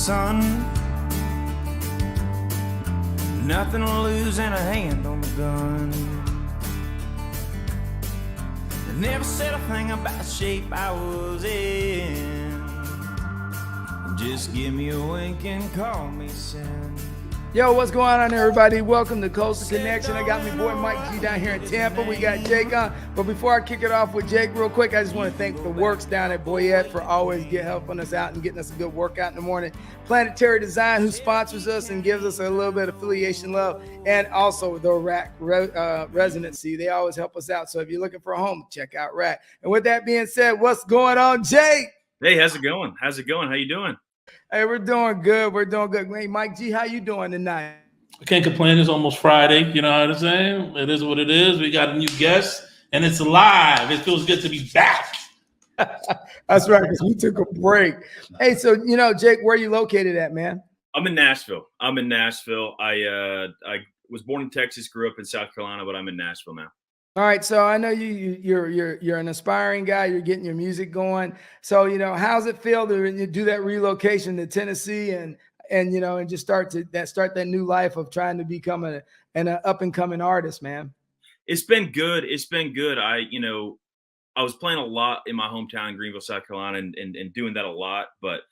sun. Nothing to lose and a hand on the gun. They never said a thing about the shape I was in. Just give me a wink and call me sin. Yo, what's going on, everybody? Welcome to Coastal Connection. I got my boy Mike G down here in Tampa. We got Jake on. But before I kick it off with Jake real quick, I just want to thank the works down at Boyette for always helping us out and getting us a good workout in the morning. Planetary Design, who sponsors us and gives us a little bit of affiliation love. And also the Rack Residency. They always help us out. So if you're looking for a home, check out Rack. And with that being said, what's going on, Jake? Hey, how's it going? How's it going? How you doing? Hey, we're doing good. We're doing good. Hey, Mike G, how you doing tonight? I can't complain. It's almost Friday. You know what I'm saying? It is what it is. We got a new guest, and it's live. It feels good to be back. That's right, because we took a break. Hey, so, Jake, where are you located at, man? I'm in Nashville. I was born in Texas, grew up in South Carolina, but I'm in Nashville now. All right, so I know you're an aspiring guy. You're getting your music going. So how's it feel to do that relocation to Tennessee and just start that new life of trying to become an up and coming artist, man? It's been good. It's been good. I was playing a lot in my hometown in Greenville, South Carolina, and doing that a lot, but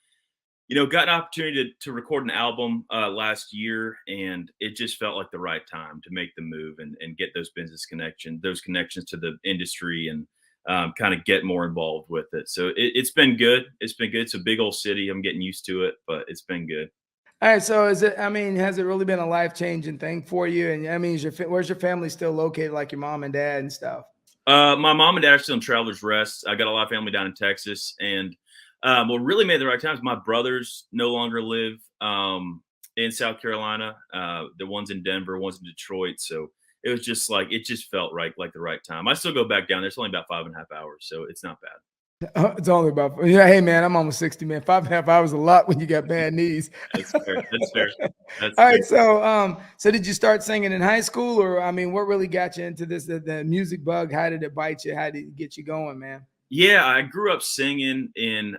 got an opportunity to record an album last year, and it just felt like the right time to make the move and get those connections to the industry and kind of get more involved with it. So it's been good. It's been good. It's a big old city. I'm getting used to it, but it's been good. All right. So has it really been a life-changing thing for you? And where's your family still located, like your mom and dad and stuff? My mom and dad are still in Travelers Rest. I got a lot of family down in Texas, and what really made the right time is my brothers no longer live in South Carolina. The one's in Denver, one's in Detroit. So it was just it just felt right, like the right time. I still go back down there. It's only about 5.5 hours, so it's not bad. It's only about, hey man, I'm almost 60, man. 5.5 hours is a lot when you got bad knees. That's fair. That's fair. All right. So did you start singing in high school, or what really got you into this, the music bug? How did it bite you? How did it get you going, man? Yeah, I grew up singing in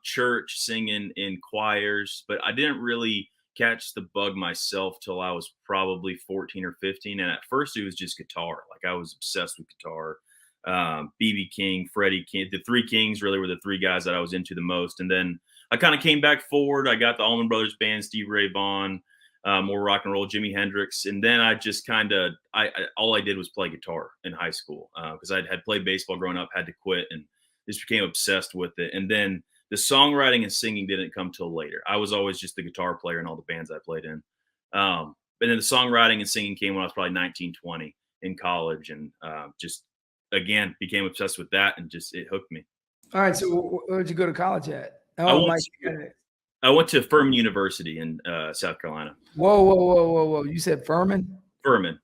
church, singing in choirs, but I didn't really catch the bug myself till I was probably 14 or 15. And at first it was just guitar. Like I was obsessed with guitar. B.B. King, Freddie King, the Three Kings really were the three guys that I was into the most. And then I kind of came back forward. I got the Allman Brothers Band, Stevie Ray Vaughan, more rock and roll, Jimi Hendrix. And then I just all I did was play guitar in high school because I had played baseball growing up, had to quit, and just became obsessed with it. And then the songwriting and singing didn't come till later. I was always just the guitar player in all the bands I played in. But then the songwriting and singing came when I was probably 19, 20 in college, and just, again, became obsessed with that, and just it hooked me. All right. So where'd you go to college at? I went to Furman University in South Carolina. Whoa. You said Furman? Furman.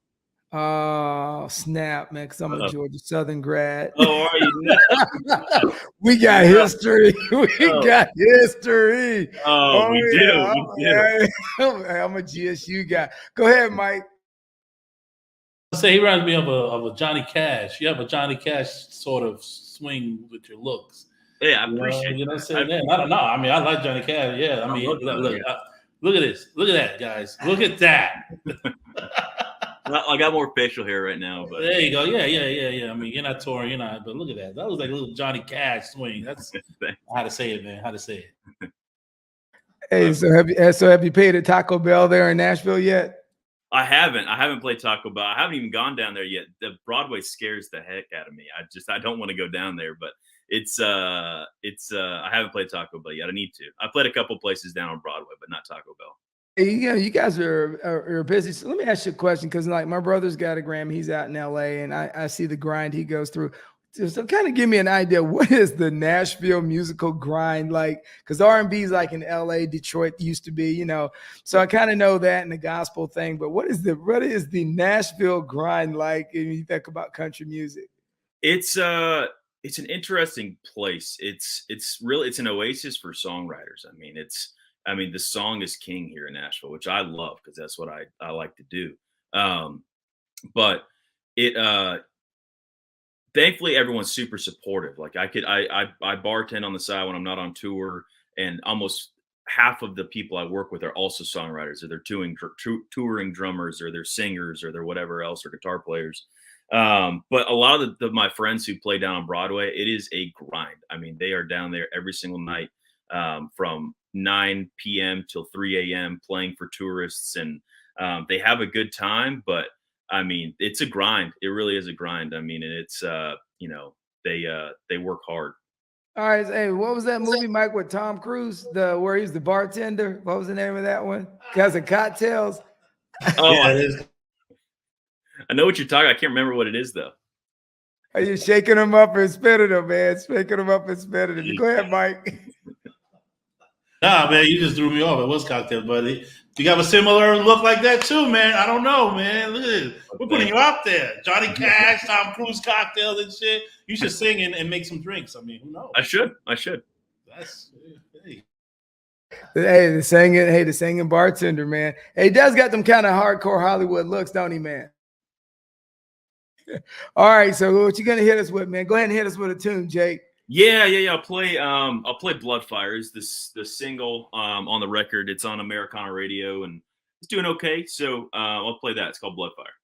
Oh, snap, man, because I'm a Georgia Southern grad. Oh, are you? We got history. Got history. Oh, we do. I'm a GSU guy. Go ahead, Mike. I say he reminds me of a Johnny Cash. You have a Johnny Cash sort of swing with your looks. Yeah, I appreciate it. You know what I'm saying? Yeah, I don't know. I mean, I like Johnny Cash. Yeah, I mean, look at this. Look at that, guys. Look at that. I got more facial hair right now, but there you go. Yeah. I mean, you're not touring, but look at that. That was like a little Johnny Cash swing. That's how to say it, man. How to say it. Hey, so have you paid at Taco Bell there in Nashville yet? I haven't played Taco Bell. I haven't even gone down there yet. The Broadway scares the heck out of me. I don't want to go down there, but I haven't played Taco Bell yet. I need to. I played a couple places down on Broadway, but not Taco Bell. Hey, you guys are busy. So let me ask you a question, because like my brother's got a Grammy. He's out in LA, and I see the grind he goes through. So kind of give me an idea. What is the Nashville musical grind like? Because R&B is like in LA, Detroit used to be, So I kind of know that and the gospel thing. But what is the Nashville grind like when you think about country music? It's an interesting place. It's an oasis for songwriters. I mean, the song is king here in Nashville, which I love because that's what I like to do. But thankfully everyone's super supportive. Like I bartend on the side when I'm not on tour, and almost half of the people I work with are also songwriters, or they're touring drummers, or they're singers, or they're whatever else, or guitar players. But a lot of my friends who play down on Broadway, it is a grind. I mean, they are down there every single night, from 9 p.m. till 3 a.m. playing for tourists, and they have a good time. But I mean, it's a grind. It really is a grind. I mean, and it's they work hard. All right, hey, what was that movie, Mike, with Tom Cruise? Where he's the bartender. What was the name of that one? Cousin Cocktails. Oh, Yeah, it is. I know what you're talking. I can't remember what it is though. Are you shaking them up and spitting them, man? Shaking them up and spitting them. Go ahead, Mike. Nah, man, you just threw me off. It was Cocktail, buddy. You have a similar look like that too, man. I don't know, man. Look at this. We're putting you out there. Johnny Cash, Tom Cruise cocktails and shit. You should sing and make some drinks. I mean, who knows? I should. That's hey. Hey, the singing bartender, man. Hey, he does got them kind of hardcore Hollywood looks, don't he, man? All right, so what you gonna hit us with, man? Go ahead and hit us with a tune, Jake. Yeah. I'll play Bloodfire. Is the single on the record. It's on Americana radio and it's doing okay. So I'll play that. It's called Bloodfire.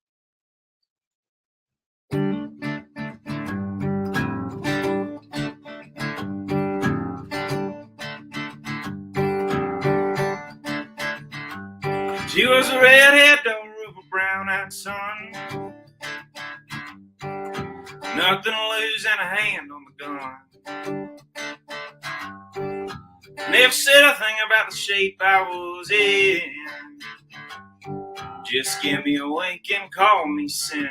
She was a redhead daughter of a brown-eyed son. Nothing to lose and a hand on the gun. Never said a thing about the shape I was in. Just give me a wink and call me sin.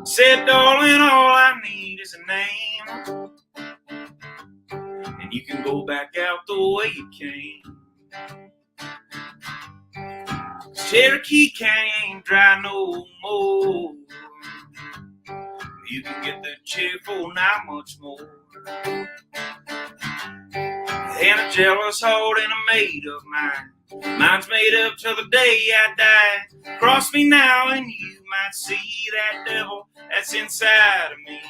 Said, darling, all I need is a name, and you can go back out the way you came. Cherokee Canyon ain't dry no more. You can get the cheerful, not much more. And a jealous heart and a made of mine. Mine's made up till the day I die. Cross me now and you might see that devil that's inside of me.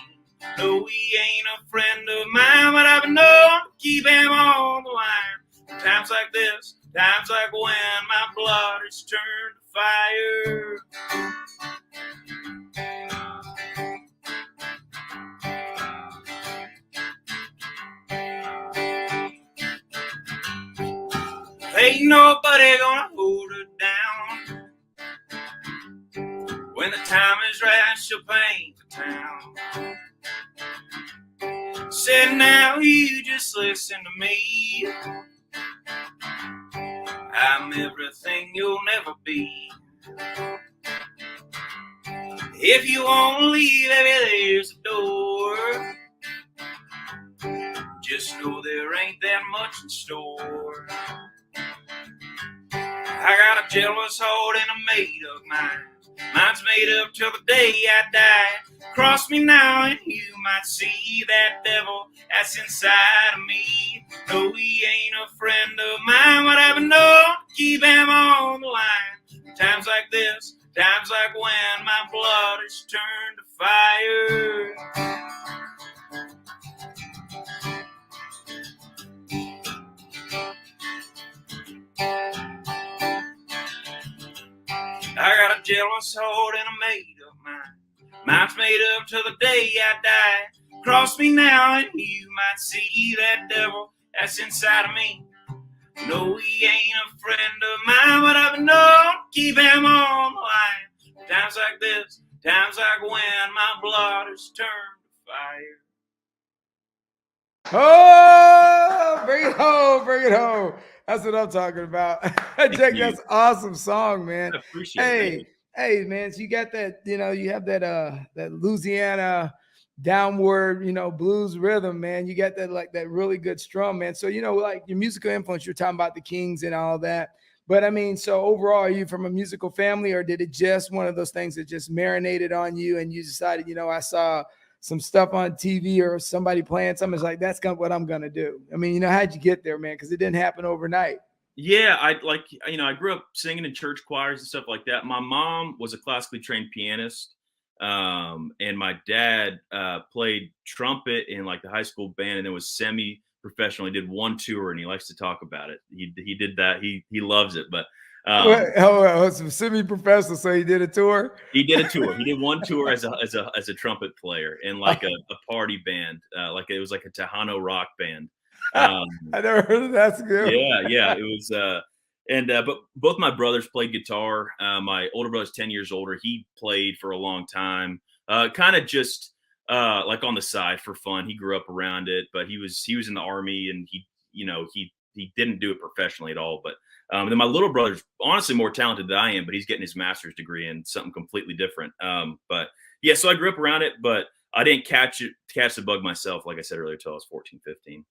No, he ain't a friend of mine, but I've been known to keep him on the line. Times like this, times like when my blood is turned to fire. Ain't nobody gonna hold her down. When the time is right, she'll paint the town. Said now you just listen to me. I'm everything you'll never be. If you won't leave, baby, there's a door. Just know there ain't that much in store. I got a jealous heart and a made of mine. Mine's made up till the day I die. Cross me now and you might see that devil that's inside of me. No, he ain't a friend of mine, but I've known to keep him on the line. Times like this, times like when my blood is turned to fire. I got a jealous heart and a made of mine. Mine's made up till the day I die. Cross me now and you might see that devil that's inside of me. No, he ain't a friend of mine, but I've known to keep him on the line. Times like this, times like when my blood is turned to fire. Oh, bring it home, bring it home. That's what I'm talking about. Jake, that's an awesome song, man. I appreciate it. Hey, man, so you got that, you have that Louisiana downward, blues rhythm, man. You got that, like, that really good strum, man. So, like your musical influence, you're talking about the Kings and all that. But I mean, so overall, are you from a musical family, or did it just one of those things that just marinated on you and you decided, I saw some stuff on TV or somebody playing something, it's like, that's what I'm going to do. I mean, how'd you get there, man? Because it didn't happen overnight. Yeah, I grew up singing in church choirs and stuff like that. My mom was a classically trained pianist, and my dad played trumpet in like the high school band, and then was professionally. Did one tour, and he likes to talk about it. He did that. He loves it. But semi-professional. So he did a tour. he did a tour. He did one tour as a trumpet player in like a party band. Like it was like a Tejano rock band. I never heard of that. That's good. Yeah. It was. But both my brothers played guitar. My older brother's 10 years older. He played for a long time. Kind of just like on the side for fun. He grew up around it, but he was in the Army, and he didn't do it professionally at all. But then my little brother's honestly more talented than I am, but he's getting his master's degree in something completely different. But yeah, so I grew up around it, but I didn't catch the bug myself, like I said earlier, till I was 14, 15.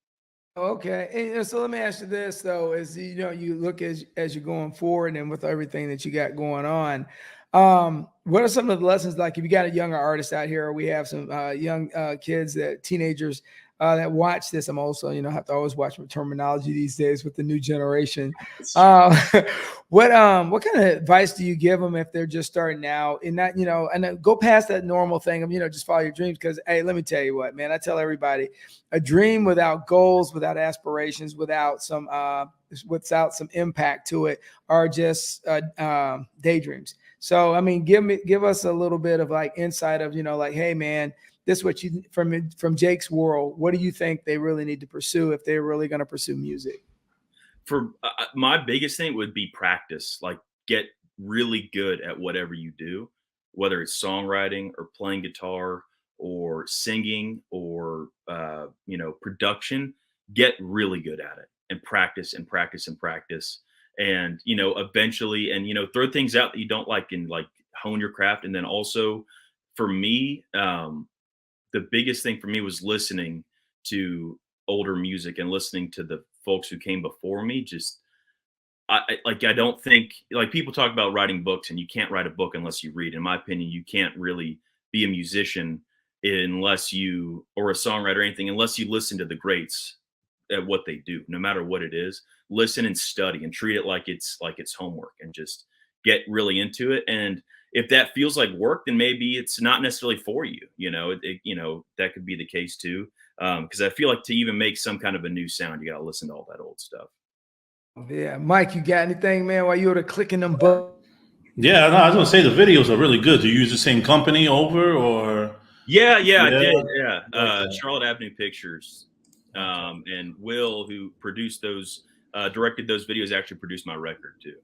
Okay, and so let me ask you this though: as you look as you're going forward, and with everything that you got going on, what are some of the lessons? Like, if you got a younger artist out here, or we have some young kids, teenagers that watch this. I'm also, have to always watch my terminology these days with the new generation. What kind of advice do you give them if they're just starting out, and not, and go past that normal thing of, just follow your dreams? Because, hey, let me tell you what, man, I tell everybody, a dream without goals, without aspirations, without some impact to it are just daydreams. So, I mean, give us a little bit of like insight of, like, hey, man, this is what you from Jake's world. What do you think they really need to pursue if they're really going to pursue music? For my biggest thing would be practice. Like, get really good at whatever you do, whether it's songwriting or playing guitar or singing or production. Get really good at it and practice and practice and practice. And eventually, and throw things out that you don't like, and like hone your craft. And then also, for me, the biggest thing for me was listening to older music and listening to the folks who came before me. Just I don't think, like, people talk about writing books, and you can't write a book unless you read. In my opinion, you can't really be a musician unless you, or a songwriter or anything, unless you listen to the greats at what they do, no matter what it is. Listen and study and treat it like it's homework, and just get really into it. And if that feels like work, then maybe it's not necessarily for you. That could be the case too. Because I feel like to even make some kind of a new sound, you got to listen to all that old stuff. Yeah, Mike, you got anything, man? While you were clicking them buttons? Yeah, no, I was gonna say the videos are really good. Do you use the same company over, or? Yeah, I did. Yeah, okay. Charlotte Avenue Pictures, and Will, who produced those, directed those videos, actually produced my record too.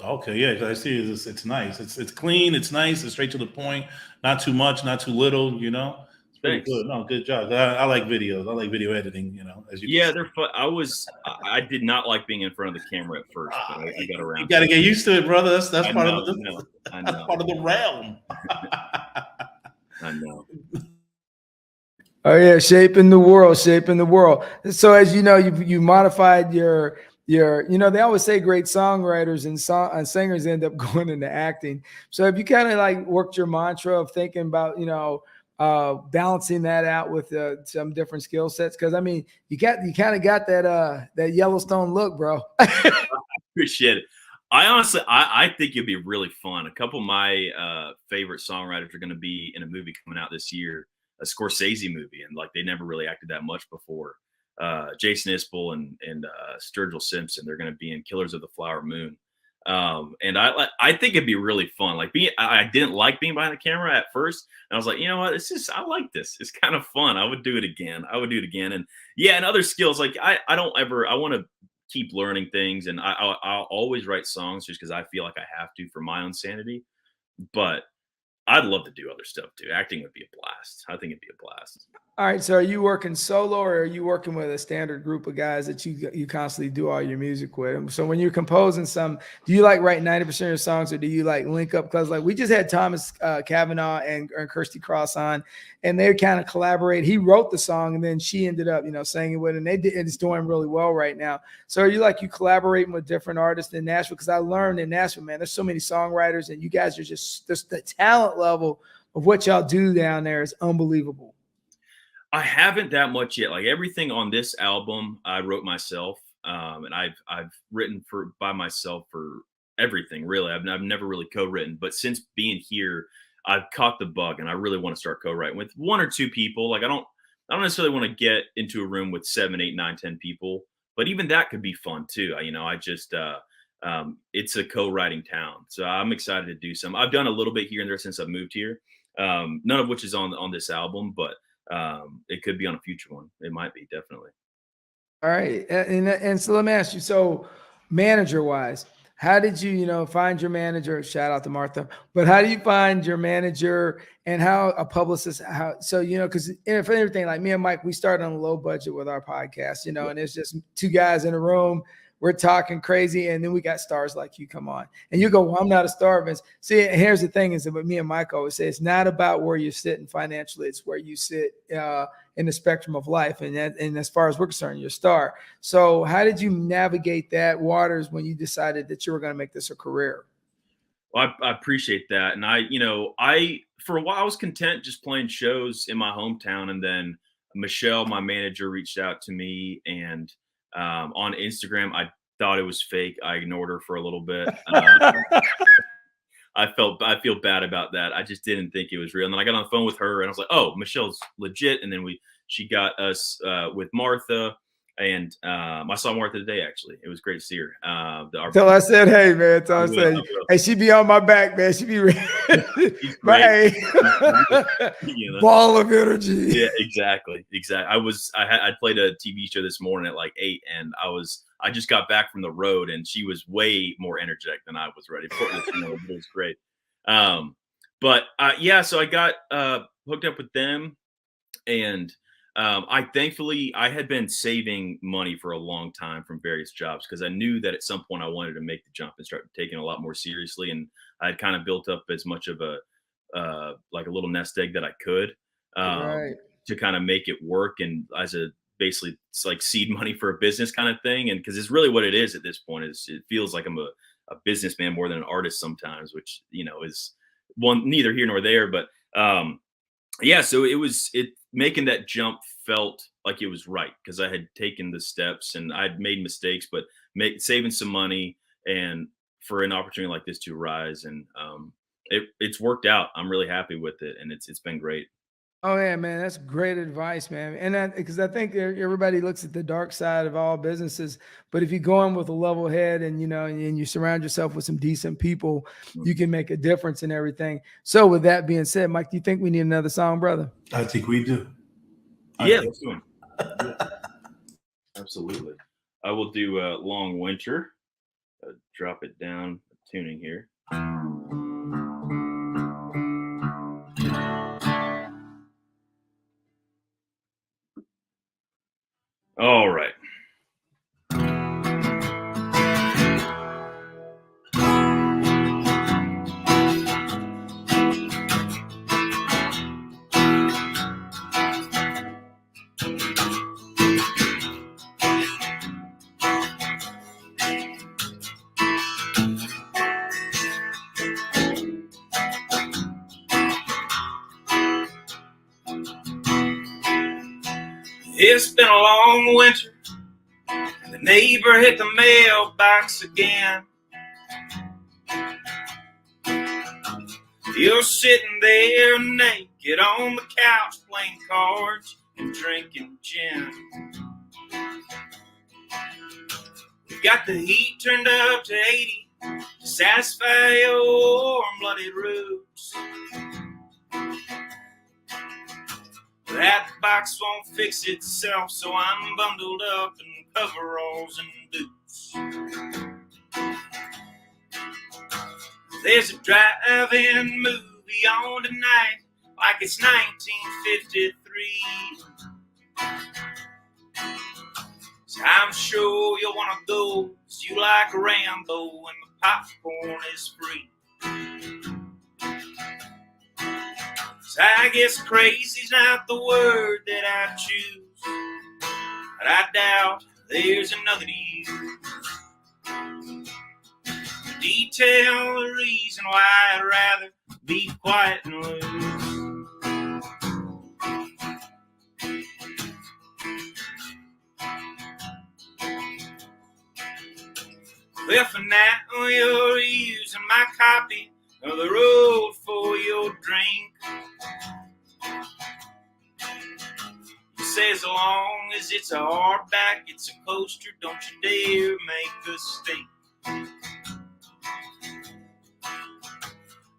Okay, yeah, I see. It's nice. It's clean. It's nice. It's straight to the point. Not too much. Not too little. It's pretty good. No, good job. I like videos. I like video editing. They're fun. I did not like being in front of the camera at first, but I got around. You got to get used to it, brother. That's part of that's part of the realm. I know. Oh yeah, shaping the world. So as you know, you modified your they always say great songwriters and singers end up going into acting. So have you kind of like worked your mantra of thinking about, balancing that out with some different skill sets? Because I mean, you kind of got that Yellowstone look, bro. Appreciate it. I honestly, I think it'd be really fun. A couple of my favorite songwriters are going to be in a movie coming out this year, a Scorsese movie, and like they never really acted that much before. Jason Isbell and Sturgill Simpson, they're going to be in Killers of the Flower Moon. And I think it'd be really fun. Like I didn't like being behind the camera at first, and I was like, you know what, I like this. It's kind of fun. I would do it again. And yeah, and other skills, like I want to keep learning things, and I'll always write songs just because I feel like I have to for my own sanity. But I'd love to do other stuff too. Acting would be a blast. I think it'd be a blast. All right. So are you working solo, or are you working with a standard group of guys that you constantly do all your music with? So when you're composing some, do you like write 90% of your songs, or do you like link up? Because like we just had Thomas Cavanaugh and Kirsty Cross on, and they kind of collaborate. He wrote the song, and then she ended up, singing with it, and it's doing really well right now. So are you collaborating with different artists in Nashville? Because I learned in Nashville, man, there's so many songwriters, and you guys are just the talent level of what y'all do down there is unbelievable. I haven't that much yet. Like everything on this album, I wrote myself, and I've written by myself for everything. Really, I've never really co-written, but since being here, I've caught the bug, and I really want to start co-writing with one or two people. Like I don't necessarily want to get into a room with 7, 8, 9, 10 people, but even that could be fun too. I just it's a co-writing town, so I'm excited to do some. I've done a little bit here and there since I've moved here, none of which is on this album, but it could be on a future one. It might be, definitely. All right. And so let me ask you, so manager wise, how did you, find your manager? Shout out to Martha. But how do you find your manager and how a publicist, because for everything, like me and Mike, we started on a low budget with our podcast, and it's just two guys in a room. We're talking crazy. And then we got stars like you come on and you go, well, I'm not a star, Vince. See, here's the thing is that what me and Mike always say, it's not about where you're sitting financially. It's where you sit in the spectrum of life. And as far as we're concerned, you're a star. So how did you navigate that waters when you decided that you were going to make this a career? Well, I appreciate that. And I for a while, I was content just playing shows in my hometown. And then Michelle, my manager, reached out to me, and on Instagram, I thought it was fake. I ignored her for a little bit. I feel bad about that. I just didn't think it was real. And then I got on the phone with her and I was like, oh, Michelle's legit. And then she got us with Martha, and I saw Martha today, actually. It was great to see her. Till I said, hey, man. Till I said, hey, she be on my back, man. She be ready. But hey, ball of energy. Yeah, exactly. I played a TV show this morning at like 8, and I just got back from the road, and she was way more energetic than I was ready for. It was great. So I got hooked up with them, and I had been saving money for a long time from various jobs because I knew that at some point I wanted to make the jump and start taking it a lot more seriously. And I had kind of built up as much of a little nest egg that I could to kind of make it work. And basically it's like seed money for a business kind of thing. And because it's really what it is at this point, is it feels like I'm a businessman more than an artist sometimes, which, is neither here nor there. But so making that jump felt like it was right because I had taken the steps and I'd made mistakes, but saving some money and for an opportunity like this to rise. And it's worked out. I'm really happy with it, and it's been great. Oh yeah, man, that's great advice, man. And because I think everybody looks at the dark side of all businesses, but if you go in with a level head and and you surround yourself with some decent people, you can make a difference in everything. So with that being said, Mike, do you think we need another song, brother? I think we do. Yeah, let's do it. Absolutely. I will do Long Winter. Drop it down, tuning here. All right. It's been a long winter, and the neighbor hit the mailbox again. You're sitting there naked on the couch playing cards and drinking gin. You've got the heat turned up to 80 to satisfy your warm-blooded roots. That box won't fix itself, so I'm bundled up in coveralls and boots. There's a drive-in movie on tonight, like it's 1953. So I'm sure you'll want to go, 'cause you like Rambo and the popcorn is free. So I guess crazy's not the word that I choose, but I doubt there's another to use to detail the reason why I'd rather be quiet and lose. Well, for now you're using my copy of the road for your drink. say as long as it's a hardback, it's a coaster, don't you dare make a mistake.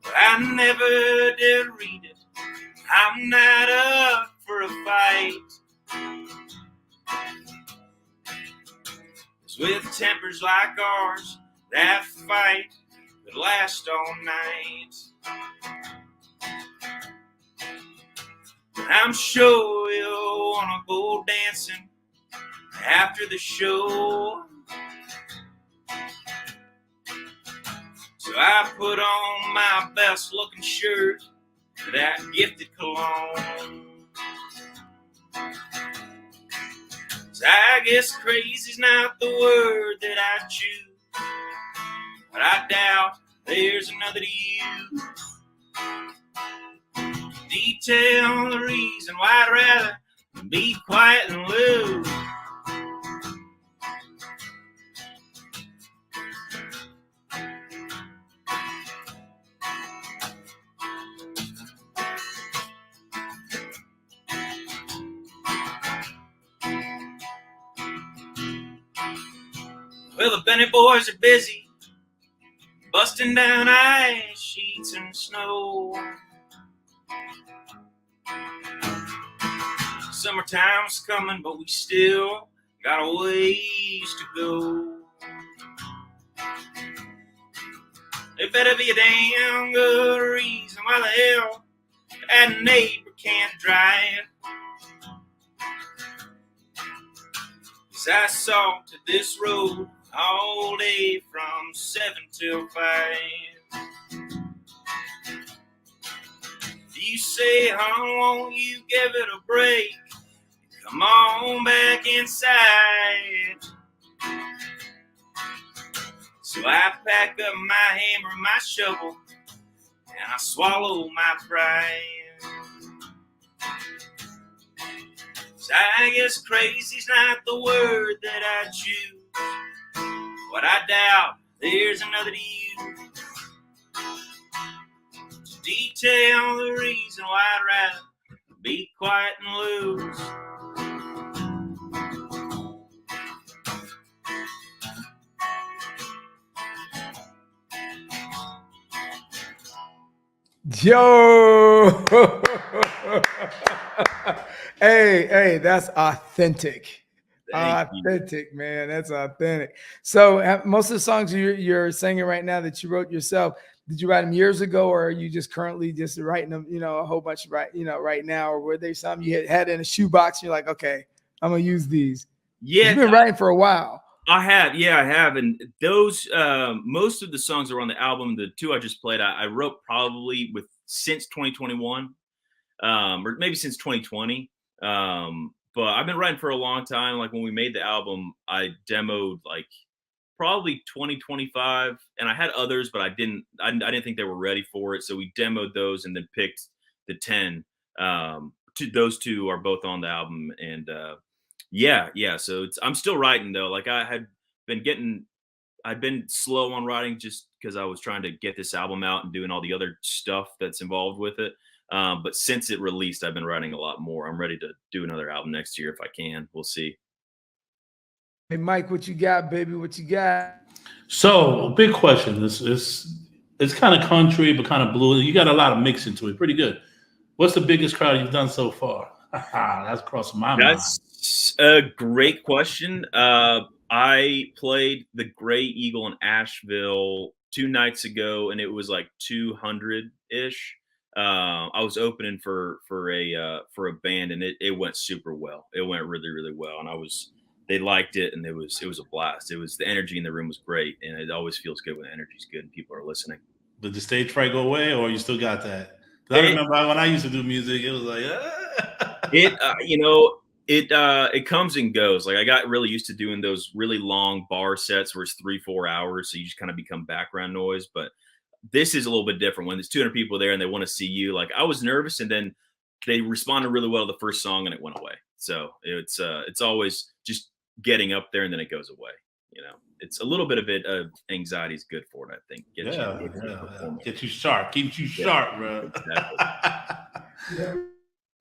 But I never did read it. I'm not up for a fight. 'Cause with tempers like ours, that fight could last all night. I'm sure you'll wanna go dancing after the show. So I put on my best looking shirt, that gifted cologne. 'Cause I guess crazy's not the word that I choose, but I doubt there's another to use. Detail the reason why I'd rather be quiet and lose. Well, the Benet boys are busy busting down ice sheets and snow. Summertime's coming, but we still got a ways to go. There better be a damn good reason why the hell that neighbor can't drive. 'Cause I salted this road all day from 7 till 5. You say, "Hon, won't you give it a break? Come on back inside." So I pack up my hammer and my shovel, and I swallow my pride. 'Cause I guess crazy's not the word that I choose, but I doubt there's another to use. To detail the reason why I'd rather be quiet and lose. Yo, hey, that's authentic. Authentic, man. That's authentic. So most of the songs you're singing right now that you wrote yourself, did you write them years ago, or are you just currently just writing them, a whole bunch right now, or were they some you had in a shoebox and you're like, okay, I'm gonna use these? Yeah, you've been writing for a while. I have, and those most of the songs that were on the album, the two I just played, I wrote probably since 2021, or maybe since 2020. But I've been writing for a long time. Like when we made the album, I demoed like probably 2025, and I had others, but I didn't think they were ready for it. So we demoed those and then picked the 10. Those two are both on the album, and yeah. So I'm still writing though. Like I'd been slow on writing just because I was trying to get this album out and doing all the other stuff that's involved with it. But since it released, I've been writing a lot more. I'm ready to do another album next year if I can. We'll see. Hey, Mike, what you got, baby? What you got? So, big question. It's kind of country, but kind of blues. You got a lot of mix into it. Pretty good. What's the biggest crowd you've done so far? That's crossing my mind. That's a great question. I played the Gray Eagle in Asheville 2 nights ago, and it was like 200-ish. I was opening for a band, and it went super well. It went really, really well, and they liked it, and it was a blast. The energy in the room was great, and it always feels good when the energy's good and people are listening. Did the stage fright go away, or you still got that? I remember when I used to do music, it was like it comes and goes. Like I got really used to doing those really long bar sets where it's 3-4 hours, so you just kind of become background noise. But this is a little bit different when there's 200 people there and they want to see you. Like I was nervous, and then they responded really well to the first song, and it went away. So it's always just getting up there, and then it goes away. It's a little bit of it. Anxiety is good for it, I think. Get you sharp, keeps you sharp, bro. Exactly.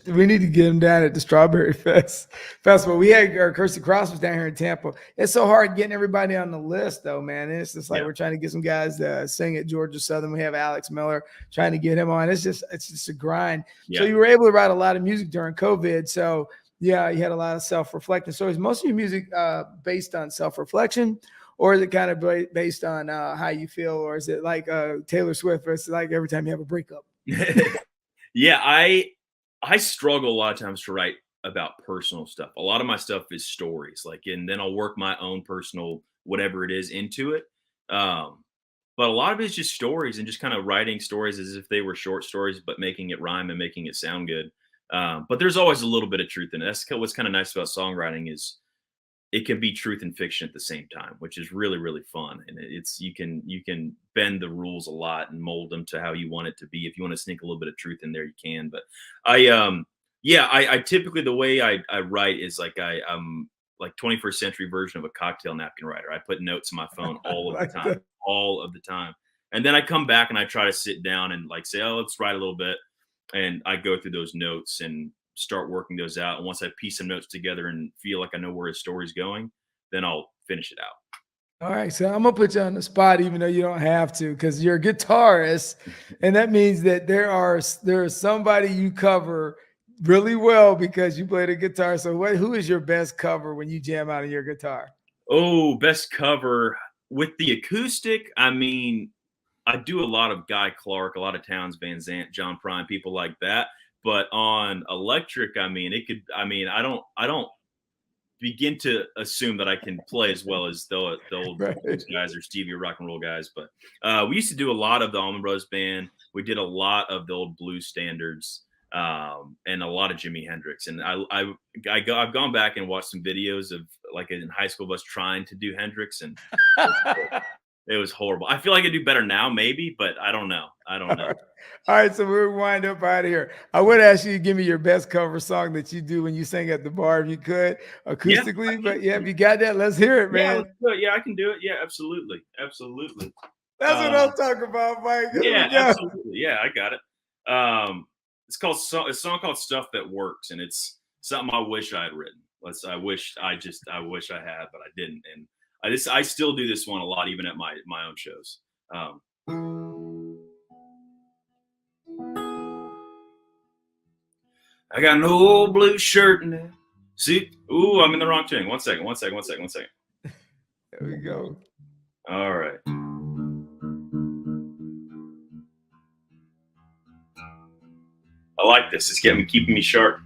We need to get him down at the Strawberry Festival. We had Kirsty Cross was down here in Tampa. It's so hard getting everybody on the list, though, man. And it's just like we're trying to get some guys to sing at Georgia Southern. We have Alex Miller trying to get him on. It's just a grind. Yeah. So you were able to write a lot of music during COVID. So yeah, you had a lot of self-reflecting. So is most of your music based on self-reflection, or is it kind of based on how you feel, or is it like Taylor Swift, or it's like every time you have a breakup? Yeah, I struggle a lot of times to write about personal stuff. A lot of my stuff is stories, and then I'll work my own personal whatever it is into it. But a lot of it is just stories and just kind of writing stories as if they were short stories, but making it rhyme and making it sound good. But there's always a little bit of truth in it. That's what's kind of nice about songwriting is it can be truth and fiction at the same time, which is really, really fun. And you can bend the rules a lot and mold them to how you want it to be. If you want to sneak a little bit of truth in there, you can. But I typically, the way I write is I'm like 21st century version of a cocktail napkin writer. I put notes in my phone all of the time. And then I come back and I try to sit down and say, oh, let's write a little bit. And I go through those notes and start working those out. And once I piece some notes together and feel like I know where his story's going, then I'll finish it out. All right. So I'm going to put you on the spot, even though you don't have to, because you're a guitarist. And that means that there is somebody you cover really well because you play the guitar. So who is your best cover when you jam out on your guitar? Oh, best cover with the acoustic. I mean, I do a lot of Guy Clark, a lot of Townes Van Zandt, John Prine, people like that. But on electric, I don't begin to assume that I can play as well as the old guys or Stevie rock and roll guys. But we used to do a lot of the Allman Brothers Band. We did a lot of the old blues standards and a lot of Jimi Hendrix. And I've gone back and watched some videos of in high school of us trying to do Hendrix, and it was horrible. I feel like I do better now, maybe, but I don't know. All right, so we'll wind up out of here. I would ask you to give me your best cover song that you do when you sing at the bar, if you could, acoustically. But if you got that, let's hear it, man. Yeah, I can do it. Yeah, absolutely. That's what I'm talking about, Mike. Yeah, absolutely. Yeah, I got it. It's a song called "Stuff That Works," and it's something I wish I had written. I wish I had, but I didn't. And I still do this one a lot, even at my own shows. I got an old blue shirt and suit. Ooh, I'm in the wrong tune. One second. There we go. All right. I like this. It's keeping me sharp.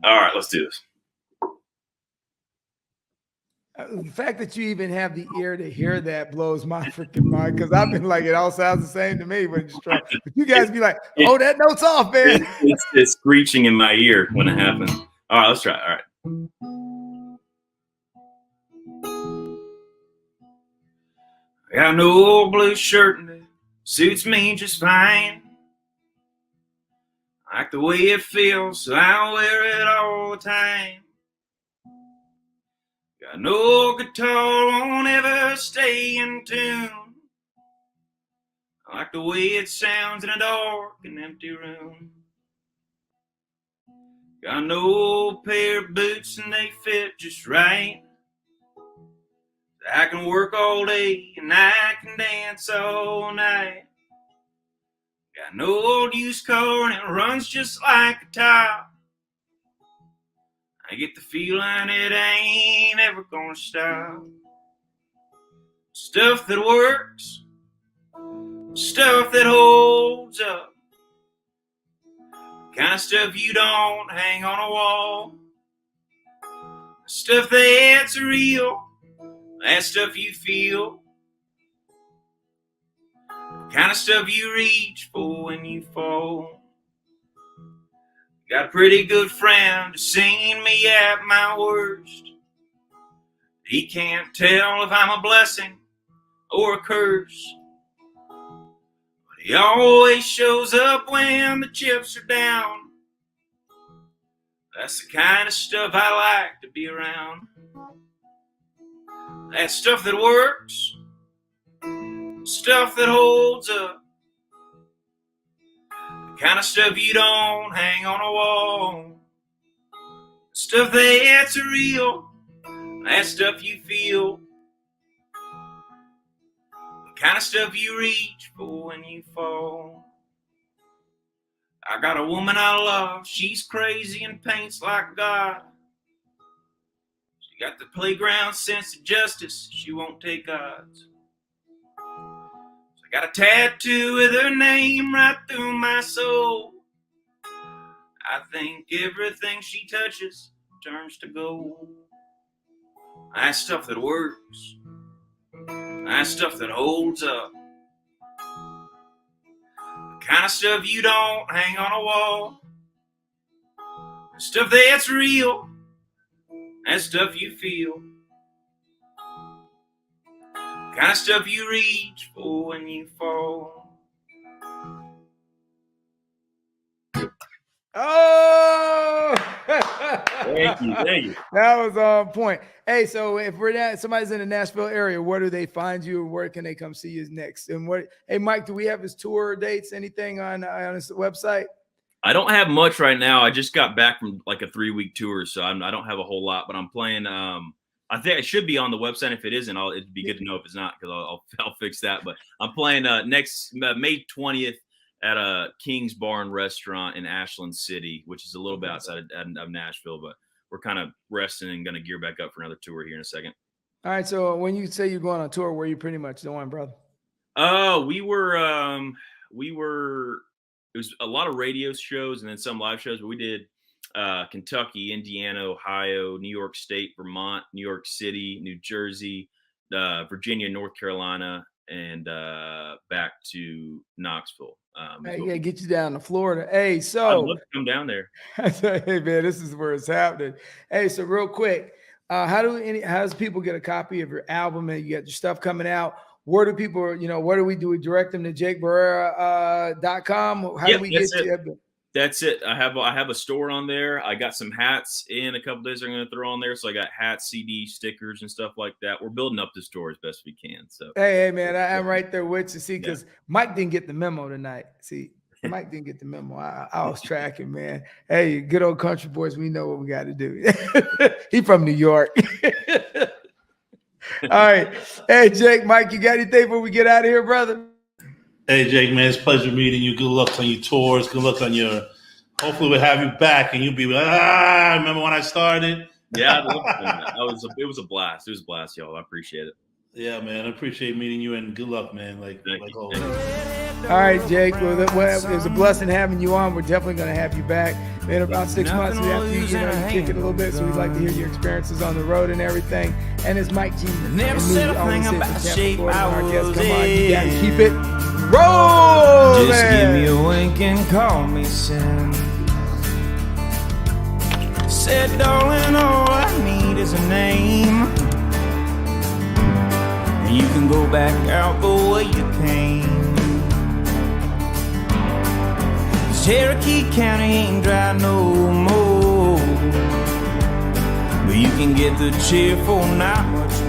All right, let's do this. The fact that you even have the ear to hear that blows my freaking mind, because I've been it all sounds the same to me when it's strong. But you guys be like, oh, that note's off, man. It's screeching in my ear when it happens. All right, let's try it. All right. I got an old blue shirt and it suits me just fine. I like the way it feels, so I wear it all the time. Got no guitar, won't ever stay in tune. I like the way it sounds in a dark and empty room. Got an old pair of boots and they fit just right. I can work all day and I can dance all night. Got an old used car and it runs just like a top. I get the feeling it ain't ever gonna stop. Stuff that works, stuff that holds up, kind of stuff you don't hang on a wall. Stuff that's real, that stuff you feel, kind of stuff you reach for when you fall. Got a pretty good friend who's seen me at my worst. He can't tell if I'm a blessing or a curse, but he always shows up when the chips are down. That's the kind of stuff I like to be around. That stuff that works, stuff that holds up, the kind of stuff you don't hang on a wall. Stuff that's real, that stuff you feel. The kind of stuff you reach for when you fall. I got a woman I love, she's crazy and paints like God. She got the playground sense of justice, she won't take odds. I got a tattoo with her name right through my soul. I think everything she touches turns to gold. That's stuff that works. That's stuff that holds up. The kind of stuff you don't hang on a wall. The stuff that's real. That stuff you feel. Kind of stuff you reach for when you fall. Oh, Thank you. That was on point. Hey, so if somebody's in the Nashville area, where do they find you? Where can they come see you next? And hey, Mike, do we have his tour dates? Anything on his website? I don't have much right now. I just got back from like a 3-week tour, so I don't have a whole lot. But I'm playing. I think it should be on the website. If it isn't, it'd be good to know if it's not, because I'll fix that. But I'm playing next May 20th at a King's Barn restaurant in Ashland City, which is a little bit outside of Nashville. But we're kind of resting and going to gear back up for another tour here in a second. All right. So when you say you're going on tour, where you pretty much doing, brother? We were. It was a lot of radio shows and then some live shows. But we did Kentucky, Indiana, Ohio, New York State, Vermont, New York City, New Jersey, Virginia, North Carolina, and back to Knoxville. Hey, yeah, get you down to Florida. Hey, so I'd love to come down there. Hey man, this is where it's happening. Hey, so real quick, how does people get a copy of your album and you got your stuff coming out? Where do people, what do we do? We direct them to JakeYbarra.com. How do we get you? That's it. I have a store on there. I got some hats in a couple days I'm going to throw on there. So I got hats, CD, stickers, and stuff like that. We're building up the store as best we can. So hey man, I'm right there with you. See, because Mike didn't get the memo tonight. See, Mike didn't get the memo. I was tracking, man. Hey, good old country boys, we know what we got to do. He from New York. All right. Hey, Jake, Mike, you got anything before we get out of here, brother? Hey, Jake, man, it's a pleasure meeting you. Good luck on your tours. Good luck on your – hopefully we'll have you back and you'll be like, remember when I started? Yeah, it was a blast. It was a blast, y'all. I appreciate it. Yeah, man, I appreciate meeting you, and good luck, man, like always. All right, Jake. Well, it was a blessing having you on. We're definitely going to have you back. In about 6 months, we have to, you kick it a little bit, so we'd like to hear your experiences on the road and everything. And it's Mike G. Never said a thing about the shape I was Come on, you got to in. keep it rolling. Just give me a wink and call me son. Said, darling, all I need is a name. And you can go back out the way you came. Cherokee County ain't dry no more, but you can get the cheerful, not much